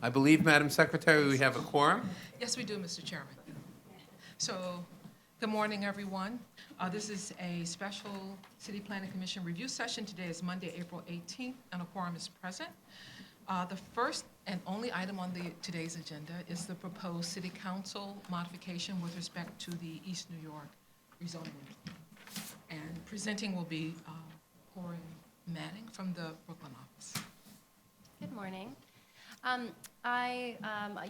I believe, Madam Secretary, we have a quorum. Yes, we do, Mr. Chairman. So, good morning, everyone. This is a special City Planning Commission review session. Today is Monday, April 18th, and a quorum is present. The first and only item on today's agenda is the proposed City Council modification with respect to the East New York rezoning. And presenting will be Corinne Manning from the Brooklyn office. Good morning.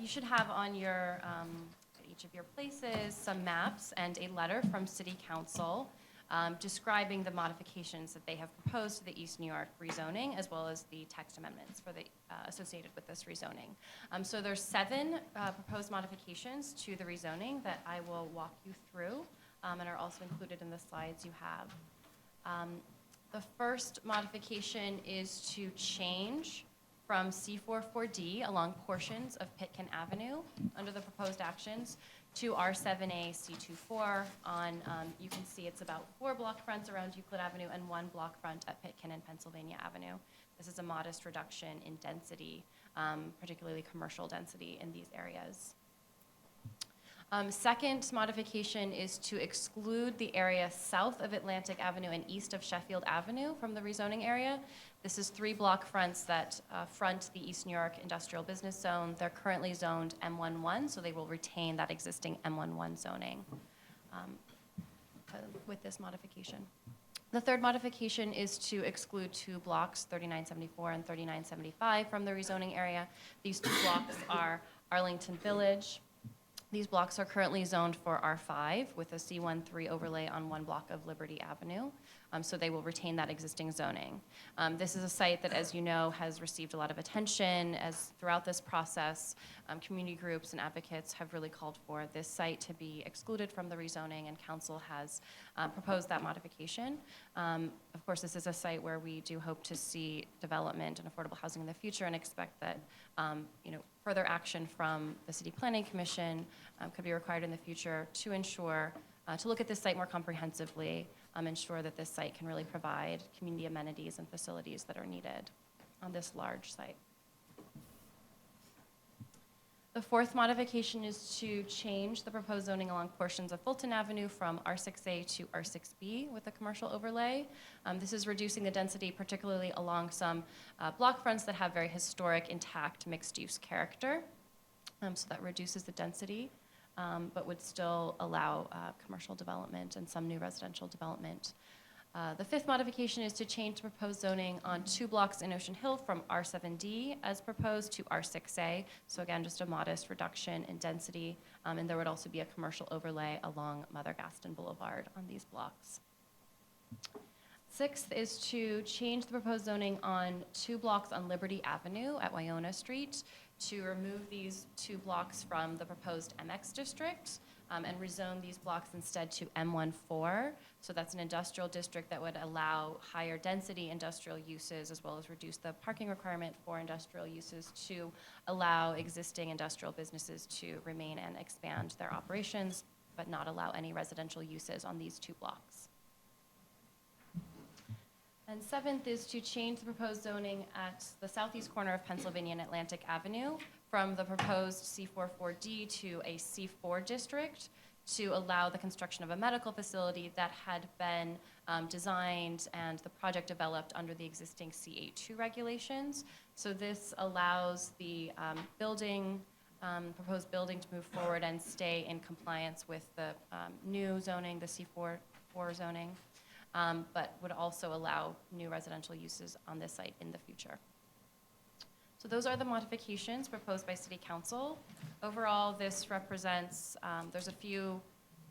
You should have on your at each of your places some maps and a letter from City Council describing the modifications that they have proposed to the East New York rezoning, as well as the text amendments for the associated with this rezoning. So there's 7 proposed modifications to the rezoning that I will walk you through, and are also included in the slides you have. The first modification is to change from C44D along portions of Pitkin Avenue under the proposed actions to R7A C24 on, you can see it's about 4 block fronts around Euclid Avenue and 1 block front at Pitkin and Pennsylvania Avenue. This is a modest reduction in density, particularly commercial density in these areas. Second modification is to exclude the area south of Atlantic Avenue and east of Sheffield Avenue from the rezoning area. This is 3 block fronts that front the East New York Industrial Business Zone. They're currently zoned M11, so they will retain that existing M11 zoning with this modification. The third modification is to exclude 2 blocks, 3974 and 3975, from the rezoning area. These 2 blocks are Arlington Village. These blocks are currently zoned for R5 with a C13 overlay on 1 block of Liberty Avenue, so they will retain that existing zoning. This is a site that, as you know, has received a lot of attention as throughout this process. Community groups and advocates have really called for this site to be excluded from the rezoning, and council has proposed that modification. Of course, this is a site where we do hope to see development and affordable housing in the future, and expect that further action from the City Planning Commission could be required in the future to ensure, to look at this site more comprehensively, ensure that this site can really provide community amenities and facilities that are needed on this large site. The fourth modification is to change the proposed zoning along portions of Fulton Avenue from R6A to R6B with a commercial overlay. This is reducing the density, particularly along some block fronts that have very historic, intact, mixed-use character. So that reduces the density, but would still allow commercial development and some new residential development. The fifth modification is to change the proposed zoning on 2 blocks in Ocean Hill from R7D as proposed to R6A. So again, just a modest reduction in density, and there would also be a commercial overlay along Mother Gaston Boulevard on these blocks. Sixth is to change the proposed zoning on 2 blocks on Liberty Avenue at Wynona Street to remove these 2 blocks from the proposed MX district and rezone these blocks instead to M14. So that's an industrial district that would allow higher density industrial uses, as well as reduce the parking requirement for industrial uses to allow existing industrial businesses to remain and expand their operations, but not allow any residential uses on these 2 blocks. And seventh is to change the proposed zoning at the southeast corner of Pennsylvania and Atlantic Avenue from the proposed C44D to a C4 district to allow the construction of a medical facility that had been designed and the project developed under the existing C82 regulations. So this allows the proposed building to move forward and stay in compliance with the new zoning, the C4 zoning. But would also allow new residential uses on this site in the future. So those are the modifications proposed by City Council. Overall, this represents, there's a few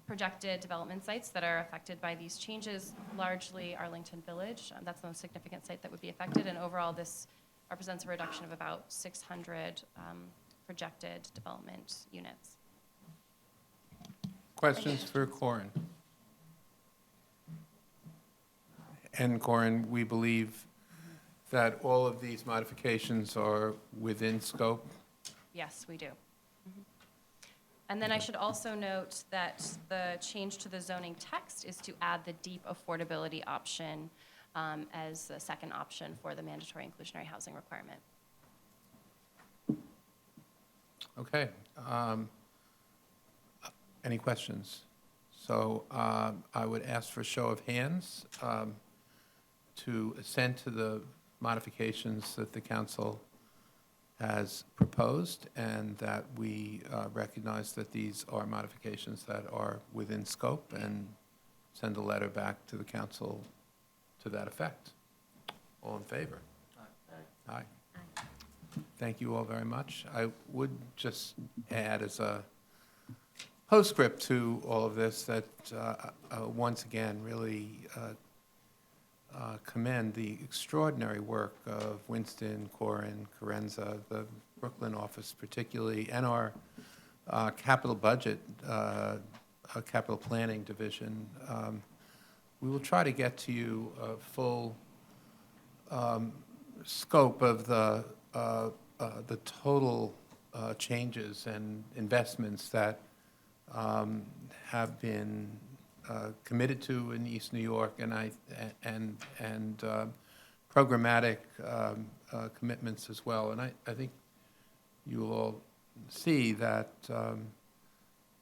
projected development sites that are affected by these changes, largely Arlington Village. That's the most significant site that would be affected, and overall this represents a reduction of about 600 projected development units. Questions for Corinne? And Corinne, we believe that all of these modifications are within scope? Yes, we do. Mm-hmm. And then I should also note that the change to the zoning text is to add the deep affordability option as the second option for the mandatory inclusionary housing requirement. Okay. Any questions? So I would ask for a show of hands to assent to the modifications that the council has proposed, and that we recognize that these are modifications that are within scope, and send a letter back to the council to that effect. All in favor? Aye. Thank you all very much. I would just add as a postscript to all of this that once again really commend the extraordinary work of Winston, Corin, Carenza, the Brooklyn office particularly, and our capital budget, capital planning division. We will try to get to you a full scope of the total changes and investments that have been committed to in East New York, and programmatic commitments as well. And I think you will all see that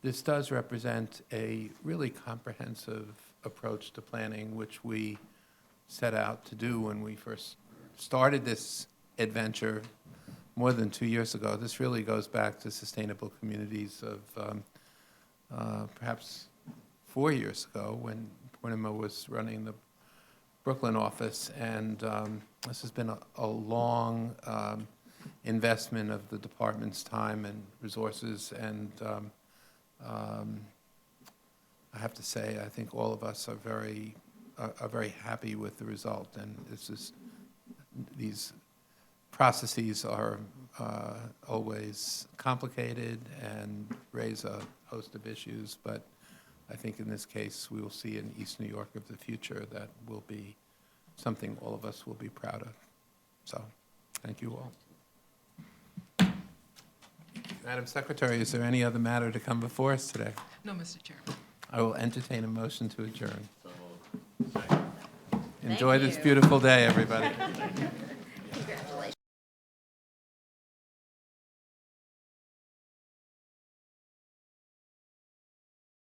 this does represent a really comprehensive approach to planning, which we set out to do when we first started this adventure more than 2 years ago. This really goes back to sustainable communities of perhaps 4 years ago when Purnima was running the Brooklyn office. And this has been a long investment of the department's time and resources. And I have to say, I think all of us are very happy with the result. And these processes are always complicated and raise a host of issues, but I think in this case we will see an East New York of the future that will be something all of us will be proud of. So, thank you all. Madam Secretary, is there any other matter to come before us today? No, Mr. Chairman. I will entertain a motion to adjourn. Thank Enjoy this you. beautiful day, everybody. Congratulations.